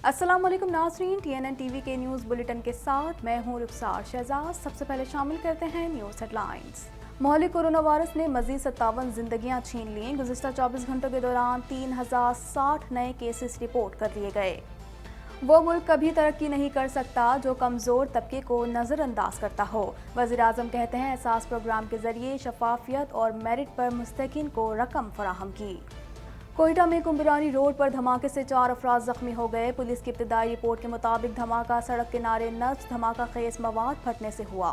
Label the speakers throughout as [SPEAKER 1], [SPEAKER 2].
[SPEAKER 1] अस्सलाम वालेकुम नाज़रीन, TNN टीवी के न्यूज़ बुलेटिन के साथ मैं हूँ रुखसार शहजाद। सबसे पहले शामिल करते हैं न्यूज़ हेडलाइंस। महली कोरोना वायरस ने मजीद 57 जिंदगियां छीन ली। गुज़िश्ता 24 घंटों के दौरान 3060 नए केसेस रिपोर्ट कर लिए गए। वो मुल्क कभी तरक्की नहीं कर सकता जो कमज़ोर तबके को नज़रअंदाज करता हो। वज़ीर-ए-आज़म कहते हैं एहसास प्रोग्राम के जरिए शफाफियत और मेरिट पर मुस्तहिकीन को रकम फराहम की। कोयटा में कुम्बरानी रोड पर धमाके से 4 अफराद जख्मी हो गए। पुलिस की इब्तदाई रिपोर्ट के मुताबिक धमाका सड़क किनारे नस्ब धमाका खेज मवाद फटने से हुआ।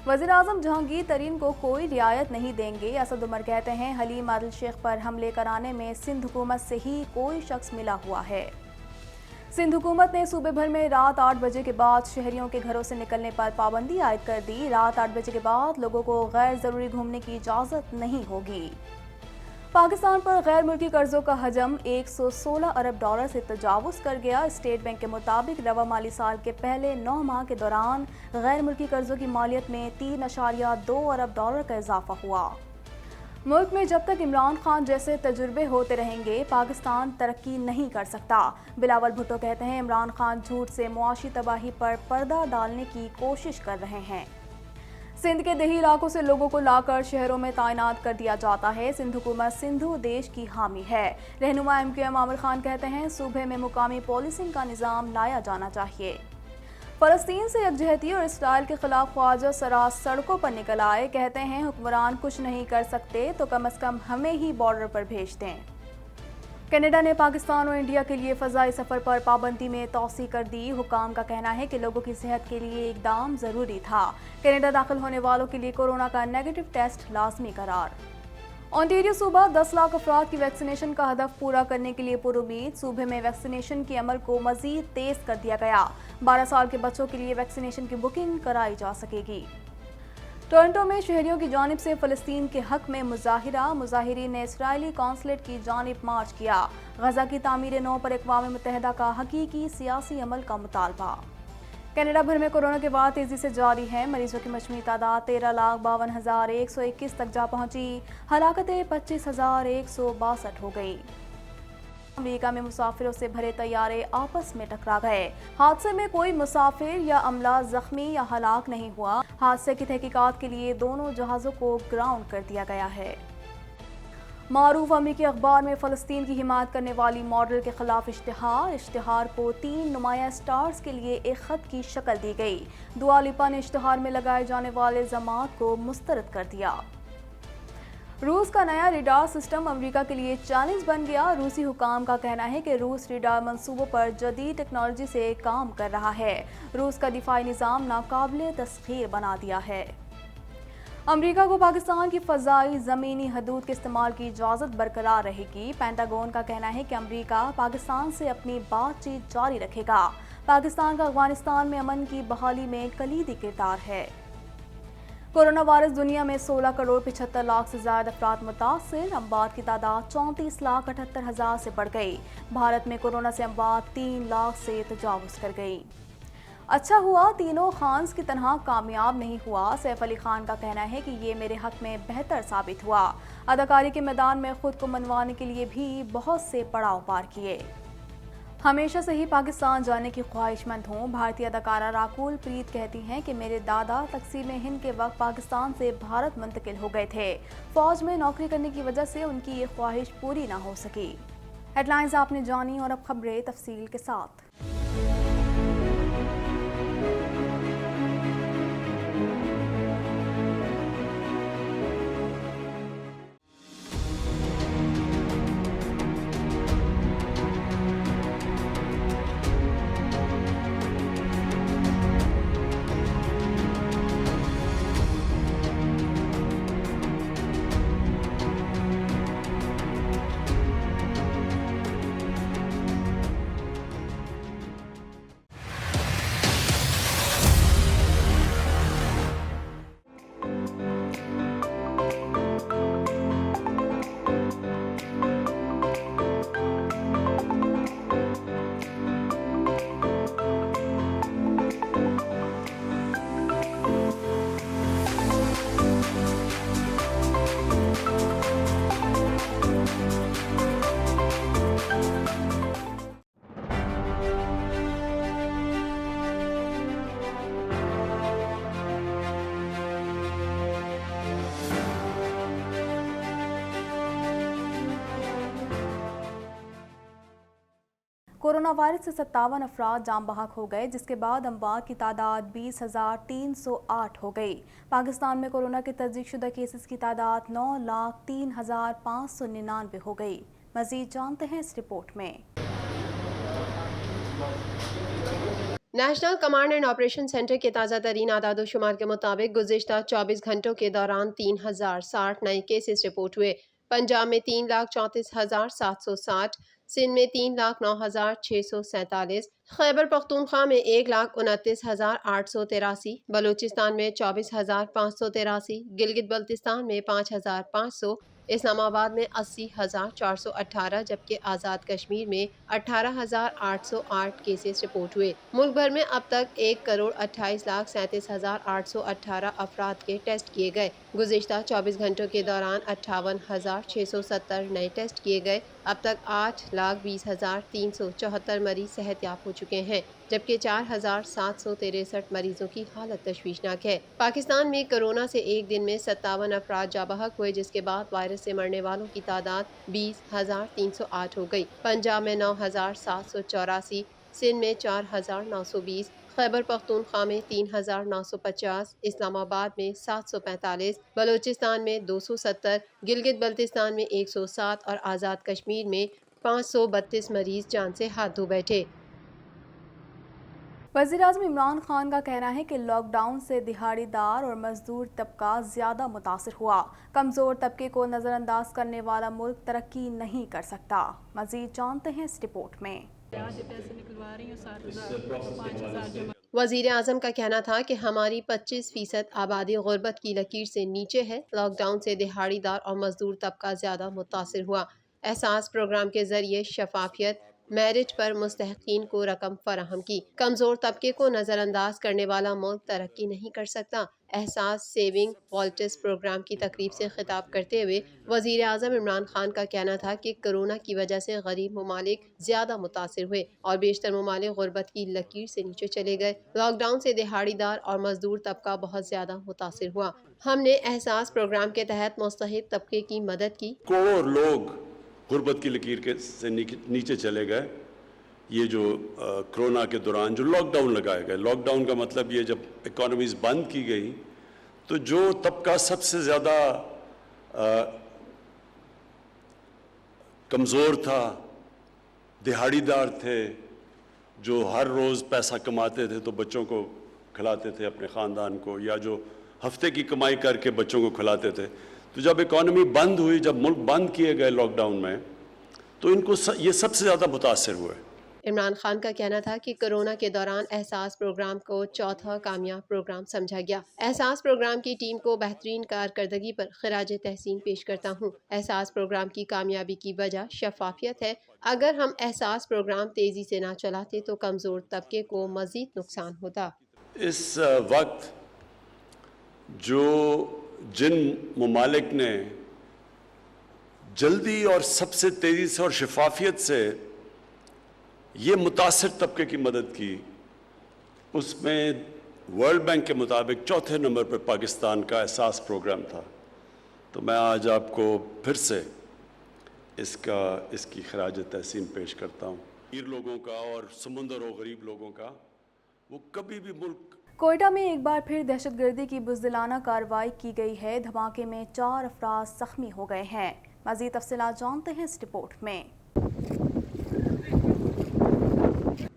[SPEAKER 1] वज़ीर-ए-आज़म जहांगीर तरीन को कोई रियायत नहीं देंगे। असद उमर कहते हैं हलीम आदिल शेख पर हमले कराने में सिंध हुकूमत से ही कोई शख्स मिला हुआ है। सिंध हुकूमत ने सूबे भर में रात 8 बजे के बाद शहरियों के घरों से निकलने पर पाबंदी आयद कर दी। रात 8 बजे के बाद लोगों को गैर ज़रूरी घूमने की इजाज़त नहीं होगी। पाकिस्तान पर गैर मुल्की कर्जों का हजम 116 अरब डॉलर से तजावुज़ कर गया। स्टेट बैंक के मुताबिक रवा माली साल के पहले 9 माह के दौरान गैर मुल्की कर्जों की मालियत में 3.2 अरब डॉलर का इजाफा हुआ। मुल्क में जब तक इमरान खान जैसे तजुर्बे होते रहेंगे पाकिस्तान तरक्की नहीं कर सकता। बिलावल भुट्टो कहते हैं इमरान खान झूठ से मुआशी तबाही पर पर्दा डालने की कोशिश कर रहे हैं। सिंध के देही इलाकों से लोगों को लाकर शहरों में तैनात कर दिया जाता है। सिंध हुकूमत सिंधु देश की हामी है। रहनुमा MQM आमिर खान कहते हैं सूबे में मुकामी पॉलिसिंग का निज़ाम लाया जाना चाहिए। फ़लस्तीन से यकजहती और इसराइल के खिलाफ ख्वाजा सराज सड़कों पर निकल आए। कहते हैं हुक्मरान कुछ नहीं कर सकते तो कम से कम हमें ही बॉर्डर पर भेज दें। कनाडा ने पाकिस्तान और इंडिया के लिए फ़ज़ाई सफ़र पर पाबंदी में तौसी कर दी। हुकाम का कहना है कि लोगों की सेहत के लिए इक़दाम ज़रूरी था। कनाडा दाखिल होने वालों के लिए कोरोना का नेगेटिव टेस्ट लाजमी करार। ओंटारियो सूबा 10 लाख अफराद की वैक्सीनेशन का हदफ पूरा करने के लिए पुरुमीद। सूबे में वैक्सीनेशन के अमल को मज़ीद तेज़ कर दिया गया। 12 साल के बच्चों के लिए वैक्सीनेशन की बुकिंग कराई जा सकेगी। टोरंटो में शहरियों की जानिब से फ़लस्तीन के हक में मुजाहिरीन ने इसराइली कौंसलेट की जानिब मार्च किया। गजा की तामीर नौ पर अक़वाम मुत्तहिदा का हकीकी सियासी अमल का मुतालबा। कनाडा भर में कोरोना के बाद तेज़ी से जारी है। मरीजों की मजमूई तादाद 13,52,121 तक जा पहुंची। हलाकतें 25,162 हो गई। अमेरिका में मुसाफिरों से भरे तैयारे आपस में टकरा गए। हादसे में कोई मुसाफिर या अमला जख्मी या हलाक नहीं हुआ। हादसे की तहकीकात के लिए दोनों जहाज़ों को ग्राउंड कर दिया गया है। मारूफ अमेरिकी अखबार में फ़लस्तीन की हिमायत करने वाली मॉडल के खिलाफ इश्तिहार को 3 नुमाया स्टार्स के लिए एक ख़त की शक्ल दी गई। दुआ लिपा ने इश्तिहार में लगाए जाने वाले ज़मात को मुस्तरद कर दिया। रूस का नया रेडार सिस्टम अमेरिका के लिए चैलेंज बन गया। रूसी हुकाम का कहना है कि रूस रेडार मंसूबों पर जदीद टेक्नोलॉजी से काम कर रहा है। रूस का दिफाई निज़ाम नाकाबिले तस्खीर बना दिया है। अमेरिका को पाकिस्तान की फ़ज़ाई ज़मीनी हदूद के इस्तेमाल की इजाज़त बरकरार रहेगी। पेंटागन का कहना है कि अमेरिका पाकिस्तान से अपनी बातचीत जारी रखेगा। पाकिस्तान का अफगानिस्तान में अमन की बहाली में कलीदी किरदार है। कोरोना वायरस दुनिया में 16 करोड़ 75 लाख से ज़्यादा अफराद मुतासिर। अमवात की तादाद 34,78,000 से बढ़ गई। भारत में कोरोना से अमवात 3 लाख से तजावुज़ कर गई। अच्छा हुआ तीनों खान्स की तरह कामयाब नहीं हुआ। सैफ अली खान का कहना है कि ये मेरे हक में बेहतर साबित हुआ। अदाकारी के मैदान में खुद को मनवाने के लिए भी बहुत से पड़ाव पार किए। हमेशा से ही पाकिस्तान जाने की ख्वाहिशमंद हूँ। भारतीय अदाकारा राकुल प्रीत कहती हैं कि मेरे दादा तकसीम हिंद के वक्त पाकिस्तान से भारत मुंतकिल हो गए थे। फ़ौज में नौकरी करने की वजह से उनकी ये ख्वाहिश पूरी ना हो सकी। हेडलाइंस आपने जानी और अब खबरें तफसील के साथ। कोरोना वायरस से 57 अफराद जाम बहक हो गए, जिसके बाद अमवात की तादाद 20,308 हो गई। पाकिस्तान में कोरोना के तस्दीकशुदा केसेस की तादाद 9,03,599 हो गई। मजीद जानते हैं इस रिपोर्ट में।
[SPEAKER 2] National command and operation centre के ताज़ा तरीन आदादोशुमार के मुताबिक गुज़िश्ता 24 घंटों के दौरान 3,060 नए केसेस रिपोर्ट हुए। पंजाब में 3,34,760, सिंध में 3,09,647, खैबर पख्तूनख्वा में 1,29,883, बलूचिस्तान में 24,583, गिलगित बल्तिस्तान में 5,500, इस्लामाबाद में 80,418, जबकि आज़ाद कश्मीर में 18,808 केसेस रिपोर्ट हुए। मुल्क भर में अब तक 1,28,37,818 अफराद के टेस्ट किए गए। गुज़िश्ता 24 घंटों के दौरान 58,670 नए टेस्ट किए गए। अब तक 8,20,374 मरीज सेहतयाब हो चुके हैं, जबकि 4,763 मरीजों की हालत तशवीशनाक है। पाकिस्तान में कोरोना से एक दिन में 57 अफराद जाबहक हुए, जिसके बाद वायरस से मरने वालों की तादाद 20,308 हो गई। पंजाब में 9,784, सिंध में 4,920, खैबर पख्तूनख्वा में 3,950, इस्लामाबाद में 745, बलूचिस्तान में 270, गिलगित बल्तिस्तान में 107 और आज़ाद कश्मीर में 532 मरीज जान से हाथ धो बैठे।
[SPEAKER 1] वज़ीर-ए-आज़म इमरान खान का कहना है कि लॉकडाउन से दिहाड़ीदार और मजदूर तबका ज़्यादा मुतासिर हुआ। कमज़ोर तबके को नज़रअंदाज करने वाला मुल्क तरक्की नहीं कर सकता। मज़ीद जानते हैं इस रिपोर्ट में।
[SPEAKER 2] वज़ीर आज़म का कहना था कि हमारी 25% आबादी गुर्बत की लकीर से नीचे है। लॉकडाउन से दिहाड़ीदार और मजदूर तबका ज़्यादा मुतासिर हुआ। एहसास प्रोग्राम के जरिए शफाफियत, मेरिट पर मुस्तहकीन को रकम फराहम की। कमज़ोर तबके को नज़रअंदाज करने वाला मुल्क तरक्की नहीं कर सकता। एहसास सेविंग वॉल्टिस प्रोग्राम की तकरीब से खिताब करते हुए वज़ीर आज़म इमरान खान का कहना था कि कोरोना की वजह से गरीब ममालिक ज़्यादा मुतासिर हुए और बेशतर ममालिक गुर्बत की लकीर से नीचे चले गए। लॉकडाउन से दिहाड़ीदार और मजदूर तबका बहुत ज़्यादा मुतासिर हुआ। हमने एहसास प्रोग्राम के तहत मुस्तहिक तबके की मदद की।
[SPEAKER 3] करोड़ों लोग गुर्बत की लकीर के से नीचे चले गए। ये जो कोरोना के दौरान जो लॉकडाउन लगाए गए, लॉकडाउन का मतलब ये जब इकॉनमीज़ बंद की गई तो जो तबका सबसे ज़्यादा कमज़ोर था, दिहाड़ीदार थे, जो हर रोज़ पैसा कमाते थे तो बच्चों को खिलाते थे अपने ख़ानदान को, या जो हफ्ते की कमाई करके बच्चों को खिलाते थे, तो जब इकॉनमी बंद हुई, जब मुल्क बंद किए गए लॉकडाउन में, तो इनको ये सबसे ज़्यादा मुतासिर हुए।
[SPEAKER 2] इमरान खान का कहना था कि कोरोना के दौरान एहसास प्रोग्राम को चौथा कामयाब प्रोग्राम समझा गया। एहसास प्रोग्राम की टीम को बेहतरीन कारकर्दगी पर खराज तहसीन पेश करता हूँ। एहसास प्रोग्राम की कामयाबी की वजह शफाफियत है। अगर हम एहसास प्रोग्राम तेज़ी से ना चलाते तो कमज़ोर तबके को मज़ीद नुकसान होता।
[SPEAKER 3] इस वक्त जो जिन ममालिक ने जल्दी और सबसे तेज़ी से और शफाफियत से ये मुतासिर तबके की मदद की, उसमें वर्ल्ड बैंक के मुताबिक चौथे नंबर पर पाकिस्तान का एहसास प्रोग्राम था। तो मैं आज आपको फिर से इसकी खराज तहसीन पेश करता हूँ। अमीर लोगों का और समुंदर और गरीब लोगों का वो कभी भी मुल्क।
[SPEAKER 1] कोयटा में एक बार फिर दहशतगर्दी की बुज़दिलाना कार्रवाई की गई है। धमाके में 4 अफराद जख्मी हो गए हैं। मज़ीद तफसीलात जानते हैं इस रिपोर्ट में।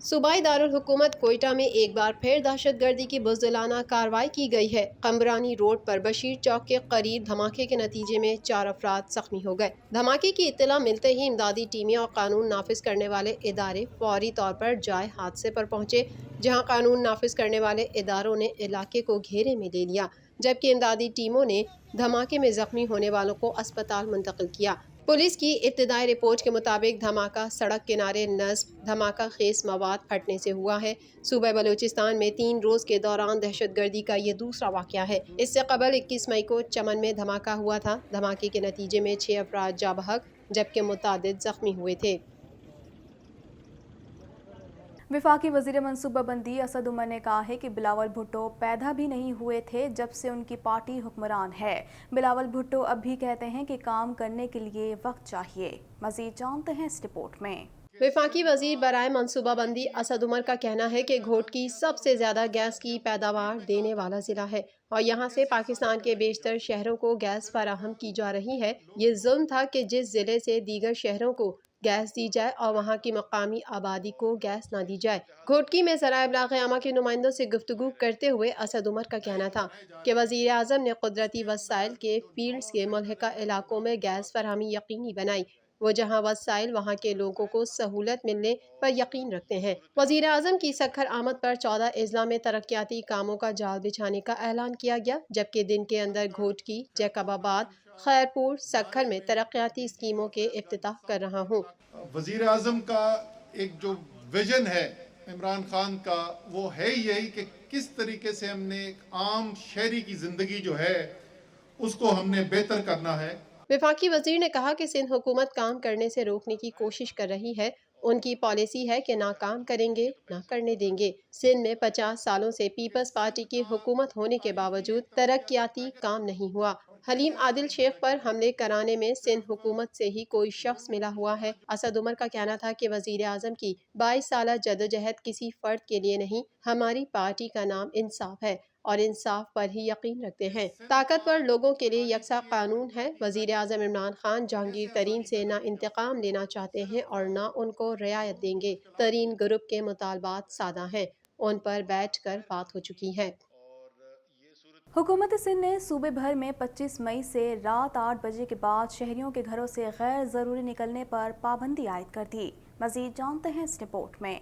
[SPEAKER 2] सूबाई दारुल हुकूमत कोयटा में एक बार फिर दहशतगर्दी की बुज़दिलाना कार्रवाई की गई है। कमरानी रोड पर बशीर चौक के करीब धमाके के नतीजे में 4 अफराद जख्मी हो गए। धमाके की इत्तला मिलते ही इमदादी टीमें और कानून नाफिज करने वाले इदारे फौरी तौर पर जाए हादसे पर पहुंचे, जहां कानून नाफिज करने वाले इदारों ने इलाके को घेरे में ले लिया, जबकि इमदादी टीमों ने धमाके में जख्मी होने वालों को अस्पताल मुंतकिल किया। पुलिस की इब्तिदाई रिपोर्ट के मुताबिक धमाका सड़क किनारे नस्ब धमाका खेस मवाद फटने से हुआ है। सूबे बलूचिस्तान में 3 रोज़ के दौरान दहशतगर्दी का ये दूसरा वाक़या है। इससे कबल 21 मई को चमन में धमाका हुआ था। धमाके के नतीजे में 6 अफराद जाँ बहक जबकि मुतादिद ज़ख्मी हुए थे।
[SPEAKER 1] वफाकी वज़ीर मनसूबाबंदी असद उमर ने कहा है कि बिलावल भुट्टो पैदा भी नहीं हुए थे जब से उनकी पार्टी हुक्मरान है। बिलावल भुट्टो अब भी कहते हैं कि काम करने के लिए वक्त चाहिए। मज़ीद जानते हैं इस रिपोर्ट में।
[SPEAKER 2] वफाकी वजीर बराए मनसूबा बंदी असद उमर का कहना है कि घोटकी सबसे ज्यादा गैस की पैदावार देने वाला जिला है और यहाँ से पाकिस्तान के बेशतर शहरों को गैस फराहम की जा रही है। ये जुल्म था कि जिस जिले से दीगर शहरों को गैस दी जाए और वहाँ की मकामी आबादी को गैस ना दी जाए। घोटकी में ज़राए इब्लाग़ आमा के नुमाइंदों से गुफ्तगू करते हुए असद उमर का कहना था कि वज़ीर आज़म ने कुदरती वसाइल के फील्ड्स के मुल्हिका इलाकों में गैस फरहमी यकीनी बनाई। वो जहाँ वसाइल वहाँ के लोगों को सहूलत मिलने पर यकीन रखते हैं। वज़ीर आज़म की सखर आमद पर 14 अजला में तरक्याती कामों का जाल बिछाने का ऐलान किया गया, जबकि दिन के अंदर घोटकी, जैकबाबाद, खैरपुर, सखर में तरक्याती स्कीमों के इफ्तिताह कर रहा हूँ।
[SPEAKER 4] वज़ीर आज़म का एक जो विजन है इमरान खान का, वो है यही कि किस तरीके से हमने एक आम शहरी की ज़िंदगी जो है उसको हमने बेहतर करना है।
[SPEAKER 2] वफाकी वजीर ने कहा कि सिंध हुकूमत काम करने से रोकने की कोशिश कर रही है। उनकी पॉलिसी है कि ना काम करेंगे ना करने देंगे। सिंध में 50 सालों से पीपल्स पार्टी की हुकूमत होने के बावजूद तरक्याती काम नहीं हुआ। हलीम आदिल शेख पर हमले कराने में सिंध हुकूमत से ही कोई शख्स मिला हुआ है। असद उमर का कहना था कि वजीर आज़म की 22 साल जदोजहद किसी फर्द के लिए नहीं, हमारी पार्टी का नाम इंसाफ है और इंसाफ पर ही यकीन रखते हैं। ताकतवर लोगों के लिए यकसा कानून है। वज़ीर आज़म इमरान खान जहांगीर तरीन से ना इंतकाम लेना चाहते हैं और ना उनको रियायत देंगे। तरीन ग्रुप के मुतालबात सादा हैं, उन पर बैठ कर बात हो चुकी है।
[SPEAKER 1] हुकूमत सिंध ने सूबे भर में 25 मई से रात 8 बजे के बाद शहरियों के घरों से गैर ज़रूरी निकलने पर पाबंदी आयद कर दी। मज़ीद जानते हैं इस रिपोर्ट में।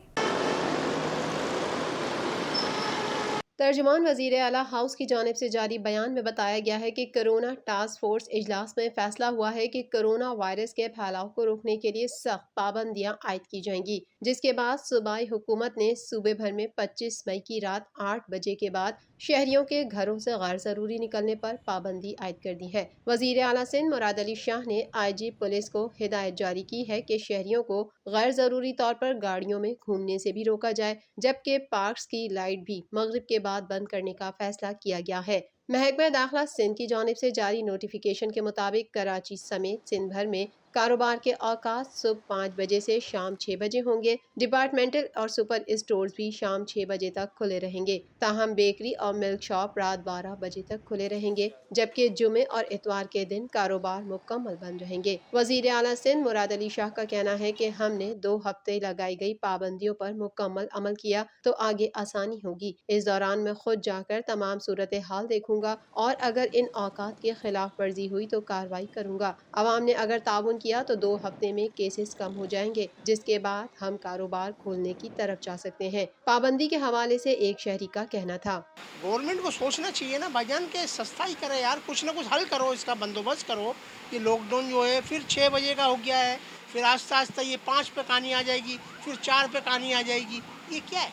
[SPEAKER 2] तर्जुमान वज़ीर आला हाउस की जानिब से जारी बयान में बताया गया है कि कोरोना टास्क फोर्स इजलास में फैसला हुआ है कि कोरोना वायरस के फैलाव को रोकने के लिए सख्त पाबंदियां आयद की जाएंगी, जिसके बाद सूबाई हुकूमत ने सूबे भर में 25 मई की रात 8 बजे के बाद शहरियों के घरों से गैर ज़रूरी निकलने पर पाबंदी आयद कर दी है। वज़ीर आला सिंध मुराद अली शाह ने IG पुलिस को हिदायत जारी की है कि शहरियों को गैर ज़रूरी तौर पर गाड़ियों में घूमने से भी रोका जाए, जबकि पार्क्स की लाइट भी मगरिब के बाद बंद करने का फैसला किया गया है। महकमा दाखिला सिंध की जानिब से जारी नोटिफिकेशन के मुताबिक कराची समेत सिंध भर में कारोबार के औकात सुबह 5 बजे से शाम 6 बजे होंगे। डिपार्टमेंटल और सुपर स्टोर्स भी शाम 6 बजे तक खुले रहेंगे। ताहम बेकरी और मिल्क शॉप रात 12 बजे तक खुले रहेंगे, जबकि जुमे और इतवार के दिन कारोबार मुकम्मल बंद रहेंगे। वज़ीर आला सिंध मुराद अली शाह का कहना है कि हमने 2 हफ्ते लगाई गई पाबंदियों पर मुकम्मल अमल किया तो आगे आसानी होगी। इस दौरान मैं खुद जाकर तमाम सूरत हाल देखूंगा और अगर इन औकात की खिलाफ वर्जी हुई तो कार्रवाई करूंगा। अवाम ने अगर ताउन किया तो 2 हफ्ते में केसेस कम हो जाएंगे, जिसके बाद हम कारोबार खोलने की तरफ जा सकते हैं। पाबंदी के हवाले से एक शहरी का कहना था,
[SPEAKER 5] गवर्नमेंट को सोचना चाहिए ना भाईजान के सस्ता ही करे यार, कुछ ना कुछ हल करो, इसका बंदोबस्त करो। कि लॉकडाउन जो है फिर 6 बजे का हो गया है, फिर आस्ता आस्ता ये 5 पे कहानी आ जाएगी, फिर 4 पे कहानी आ जाएगी, ये क्या है?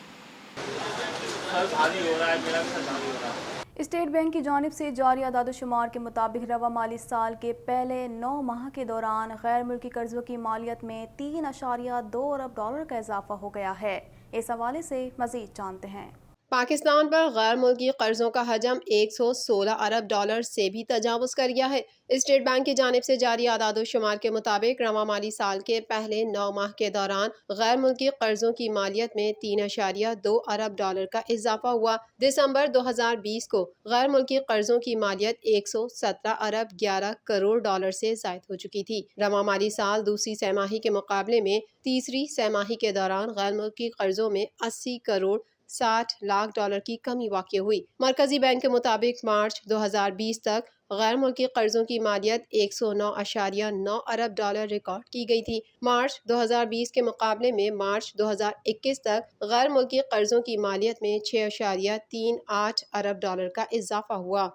[SPEAKER 1] स्टेट बैंक की जानिब से जारी आदादोशुमार के मुताबिक रवा माली साल के पहले 9 माह के दौरान गैर मुल्की कर्जों की मालियत में 3.2 अरब डॉलर का इजाफा हो गया है। इस हवाले से मजीद जानते हैं।
[SPEAKER 2] पाकिस्तान पर गैर मुल्की कर्जों का हजम 116 अरब डॉलर से भी तजावुज़ कर गया है। स्टेट बैंक की जानिब से जारी आदादोशुमार के मुताबिक रवा माली साल के पहले 9 माह के दौरान गैर मुल्की कर्जों की मालियत में 3.2 अरब डॉलर का इजाफा हुआ। दिसंबर 2020 को गैर मुल्की कर्जों की मालियत 117 अरब 11 करोड़ डॉलर से ज़ायद हो चुकी थी। रवा माली साल दूसरी सैमाही के मुकाबले में तीसरी सैमाही के दौरान गैर मुल्की कर्जों में 80 करोड़ 60 लाख डॉलर की कमी वाक़ई हुई। मरकजी बैंक के मुताबिक मार्च 2020 तक गैर मुल्की कर्जों की मालियत 109.9 अरब डॉलर रिकॉर्ड की गई थी। मार्च 2020 के मुकाबले में मार्च 2021 तक गैर मुल्की कर्जों की मालियत में 6.38 अरब डॉलर का इजाफा हुआ।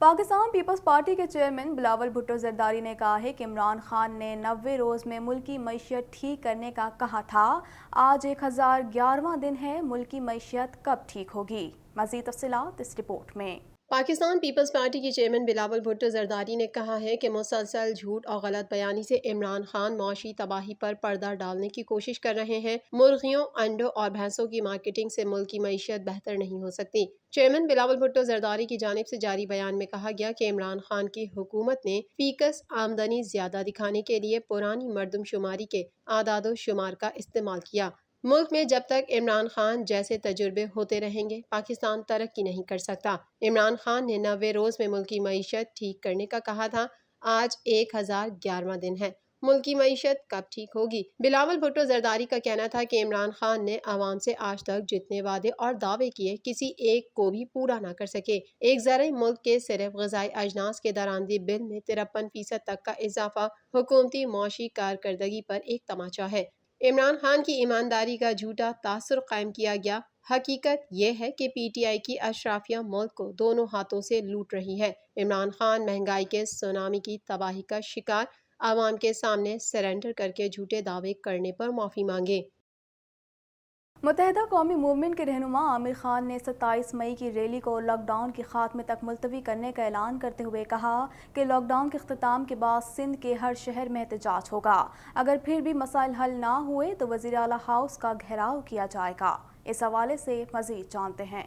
[SPEAKER 1] पाकिस्तान पीपल्स पार्टी के चेयरमैन बिलावल भुट्टो जरदारी ने कहा है कि इमरान खान ने 90 रोज़ में मुल्की मईशत ठीक करने का कहा था। आज 1011वां दिन है, मुल्की मईशत कब ठीक होगी? मज़ीद तफ़सीलात इस रिपोर्ट में।
[SPEAKER 2] پاکستان پیپلز پارٹی کے چیئرمین بلاول بھٹو زرداری نے کہا ہے کہ مسلسل جھوٹ اور غلط بیانی سے عمران خان معاشی تباہی پر پردہ ڈالنے کی کوشش کر رہے ہیں۔ مرغیوں، انڈوں اور بھینسوں کی مارکیٹنگ سے ملک کی معیشت بہتر نہیں ہو سکتی۔ چیئرمین بلاول بھٹو زرداری کی جانب سے جاری بیان میں کہا گیا کہ عمران خان کی حکومت نے فیکس آمدنی زیادہ دکھانے کے لیے پرانی مردم شماری کے اعداد و شمار کا استعمال کیا۔ ملک میں جب تک عمران خان جیسے تجربے ہوتے رہیں گے پاکستان ترقی نہیں کر سکتا۔ عمران خان نے 90 روز میں ملک کی معیشت ٹھیک کرنے کا کہا تھا، آج 1011واں دن ہے، ملک کی معیشت کب ٹھیک ہوگی؟ بلاول بھٹو زرداری کا کہنا تھا کہ عمران خان نے عوام سے آج تک جتنے وعدے اور دعوے کیے کسی ایک کو بھی پورا نہ کر سکے۔ ایک زرعی ملک کے صرف غذائی اجناس کے درآمدی بل میں 53% تک کا اضافہ حکومتی معاشی کارکردگی پر ایک تماچا ہے۔ عمران خان کی ایمانداری کا جھوٹا تاثر قائم کیا گیا۔ حقیقت یہ ہے کہ پی ٹی آئی کی اشرافیہ ملک کو دونوں ہاتھوں سے لوٹ رہی ہے۔ عمران خان مہنگائی کے سونامی کی تباہی کا شکار، عوام کے سامنے سرنڈر کر کے جھوٹے دعوے کرنے پر معافی مانگے۔
[SPEAKER 1] متحدہ قومی موومنٹ کے رہنما عامر خان نے 27 مئی کی ریلی کو لاک ڈاؤن کے خاتمے تک ملتوی کرنے کا اعلان کرتے ہوئے کہا کہ لاک ڈاؤن کے اختتام کے بعد سندھ کے ہر شہر میں احتجاج ہوگا۔ اگر پھر بھی مسائل حل نہ ہوئے تو وزیر اعلیٰ ہاؤس کا گھیراؤ کیا جائے گا۔ اس حوالے سے مزید جانتے ہیں۔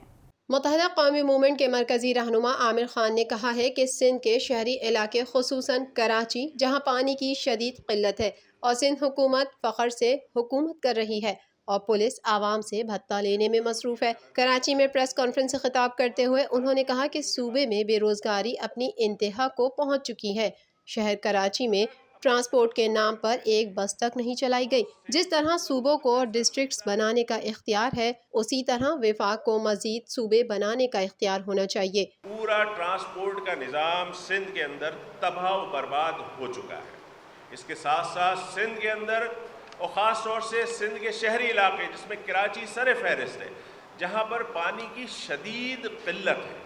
[SPEAKER 2] متحدہ قومی موومنٹ کے مرکزی رہنما عامر خان نے کہا ہے کہ سندھ کے شہری علاقے خصوصاً کراچی جہاں پانی کی شدید قلت ہے اور سندھ حکومت فخر سے حکومت کر رہی ہے اور پولیس عوام سے بھتہ لینے میں مصروف ہے۔ کراچی میں پریس کانفرنس سے خطاب کرتے ہوئے انہوں نے کہا کہ صوبے میں بے روزگاری اپنی انتہا کو پہنچ چکی ہے۔ شہر کراچی میں ٹرانسپورٹ کے نام پر ایک بس تک نہیں چلائی گئی۔ جس طرح صوبوں کو ڈسٹرکٹس بنانے کا اختیار ہے اسی طرح وفاق کو مزید صوبے بنانے کا اختیار ہونا چاہیے۔
[SPEAKER 6] پورا ٹرانسپورٹ کا نظام سندھ کے اندر تباہ و برباد ہو چکا ہے۔ اس کے ساتھ ساتھ سندھ کے اندر اور خاص طور سے سندھ کے شہری علاقے جس میں کراچی سر فہرست ہے جہاں پر پانی کی شدید قلت ہے۔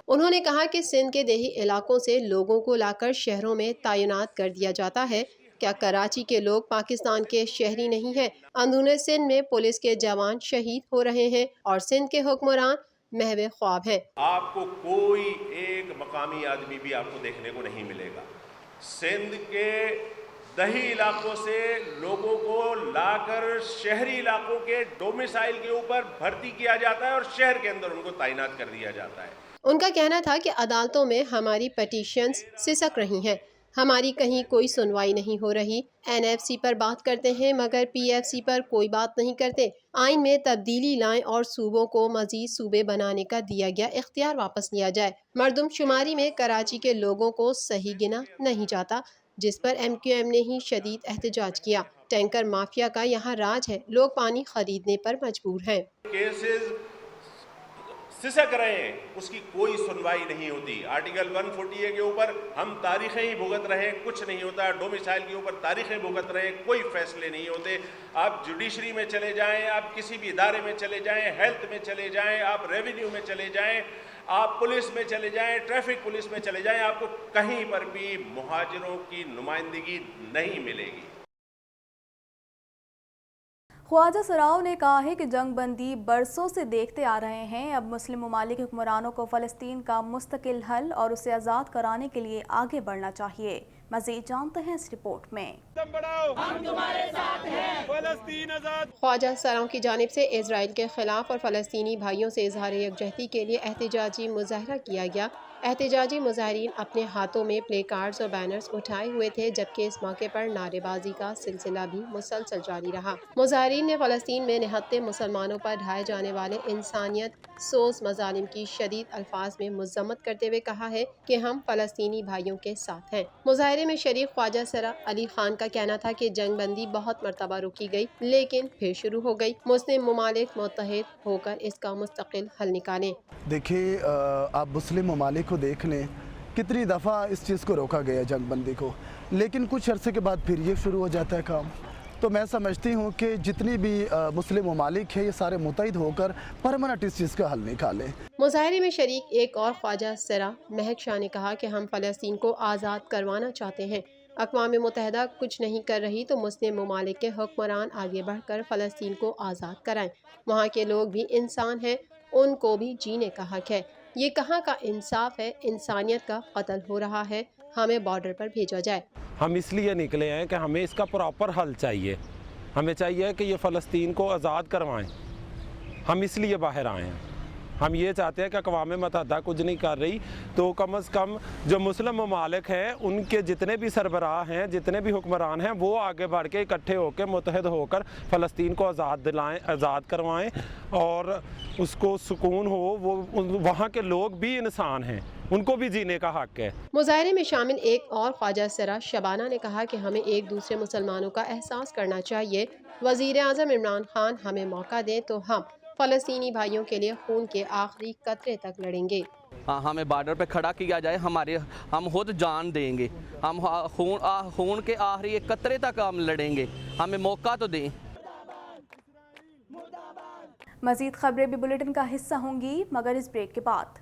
[SPEAKER 2] انہوں نے کہا کہ سندھ کے دیہی علاقوں سے لوگوں کو لا کر شہروں میں تعینات کر دیا جاتا ہے۔ کیا کراچی کے لوگ پاکستان کے شہری نہیں ہیں؟ اندرون سندھ میں پولیس کے جوان شہید ہو رہے ہیں اور سندھ کے حکمران محو خواب ہیں۔
[SPEAKER 6] آپ کو کوئی ایک مقامی آدمی بھی آپ کو دیکھنے کو نہیں ملے گا۔ سندھ کے دیہی علاقوں سے لوگوں کو لا کر شہری علاقوں کے ڈومیسائل کے اوپر بھرتی کیا جاتا ہے اور شہر کے اندر ان کو تعینات کر دیا جاتا ہے۔
[SPEAKER 2] ان کا کہنا تھا کہ عدالتوں میں ہماری پٹیشنز سسک رہی ہیں، ہماری کہیں کوئی سنوائی نہیں ہو رہی۔ این ایف سی پر بات کرتے ہیں مگر پی ایف سی پر کوئی بات نہیں کرتے۔ آئین میں تبدیلی لائیں اور صوبوں کو مزید صوبے بنانے کا دیا گیا اختیار واپس لیا جائے۔ مردم شماری میں کراچی کے لوگوں کو صحیح گنا نہیں جاتا جس پر ایم کیو ایم نے ہی شدید احتجاج کیا۔ ٹینکر مافیا کا یہاں راج ہے، لوگ پانی خریدنے پر مجبور ہیں۔
[SPEAKER 6] کیسز سسک رہے ہیں، اس کی کوئی سنوائی نہیں ہوتی۔ آرٹیکل 140 کے اوپر ہم تاریخیں ہی بھگت رہے ہیں، کچھ نہیں ہوتا۔ ڈومیسائل کے اوپر تاریخیں بھگت رہے ہیں، کوئی فیصلے نہیں ہوتے۔ آپ جوڈیشری میں چلے جائیں، آپ کسی بھی ادارے میں چلے جائیں، ہیلتھ میں چلے جائیں، آپ ریونیو میں چلے جائیں، آپ پولیس میں چلے جائیں، ٹریفک پولیس میں چلے جائیں، آپ کو کہیں پر بھی مہاجروں کی نمائندگی نہیں ملے گی۔
[SPEAKER 1] خواجہ سراؤ نے کہا ہے کہ جنگ بندی برسوں سے دیکھتے آ رہے ہیں، اب مسلم ممالک کے حکمرانوں کو فلسطین کا مستقل حل اور اسے آزاد کرانے کے لیے آگے بڑھنا چاہیے۔ مزید جانتے ہیں اس رپورٹ میں۔
[SPEAKER 2] خواجہ سراؤ کی جانب سے اسرائیل کے خلاف اور فلسطینی بھائیوں سے اظہار یکجہتی کے لیے احتجاجی مظاہرہ کیا گیا۔ احتجاجی مظاہرین اپنے ہاتھوں میں پلے کارڈز اور بینرز اٹھائے ہوئے تھے جبکہ اس موقع پر نعرے بازی کا سلسلہ بھی مسلسل جاری رہا۔ مظاہرین نے فلسطین میں نہتے مسلمانوں پر ڈھائے جانے والے انسانیت سوز مظالم کی شدید الفاظ میں مذمت کرتے ہوئے کہا ہے کہ ہم فلسطینی بھائیوں کے ساتھ ہیں۔ مظاہرے میں شریک خواجہ سرا علی خان کا کہنا تھا کہ جنگ بندی بہت مرتبہ روکی گئی لیکن پھر شروع ہو گئی، مسلم ممالک متحد ہو کر اس کا مستقل حل نکالیں۔
[SPEAKER 7] دیکھیے آپ مسلم ممالک کو دیکھ لیں، کتنی دفعہ اس چیز کو روکا گیا جنگ بندی کو، لیکن کچھ عرصے کے بعد پھر یہ شروع ہو جاتا ہے کام۔ تو میں سمجھتی ہوں کہ جتنی بھی مسلم ممالک ہیں یہ سارے متحد ہو کر پرماننٹ اس چیز کا حل نکالیں۔
[SPEAKER 2] مظاہرے میں شریک ایک اور خواجہ سرا مہک شاہ نے کہا کہ ہم فلسطین کو آزاد کروانا چاہتے ہیں، اقوام متحدہ کچھ نہیں کر رہی تو مسلم ممالک کے حکمران آگے بڑھ کر فلسطین کو آزاد کرائیں، وہاں کے لوگ بھی انسان ہیں، ان کو بھی جینے کا حق ہے۔ یہ کہاں کا انصاف ہے؟ انسانیت کا قتل ہو رہا ہے، ہمیں بارڈر پر بھیجا جائے۔
[SPEAKER 8] ہم اس لیے نکلے ہیں کہ ہمیں اس کا پراپر حل چاہیے، ہمیں چاہیے کہ یہ فلسطین کو آزاد کروائیں، ہم اس لیے باہر آئے ہیں۔ ہم یہ چاہتے ہیں کہ اقوام متحدہ کچھ نہیں کر رہی تو کم از کم جو مسلم ممالک ہیں ان کے جتنے بھی سربراہ ہیں، جتنے بھی حکمران ہیں، وہ آگے بڑھ کے اکٹھے ہو کے متحد ہو کر فلسطین کو آزاد کروائیں اور اس کو سکون ہو۔ وہ وہاں کے لوگ بھی انسان ہیں، ان کو بھی جینے کا حق ہے۔
[SPEAKER 2] مظاہرے میں شامل ایک اور خواجہ سرا شبانہ نے کہا کہ ہمیں ایک دوسرے مسلمانوں کا احساس کرنا چاہیے۔ وزیر اعظم عمران خان ہمیں موقع دیں تو ہم فلسطینی بھائیوں کے لیے خون کے آخری قطرے تک لڑیں گے۔
[SPEAKER 9] ہمیں بارڈر پہ کھڑا کیا جائے، ہم خود جان دیں گے، ہم خون کے آخری قطرے تک ہم لڑیں گے، ہمیں موقع تو دیں۔
[SPEAKER 1] مزید خبریں بھی بلیٹن کا حصہ ہوں گی مگر اس بریک کے بعد۔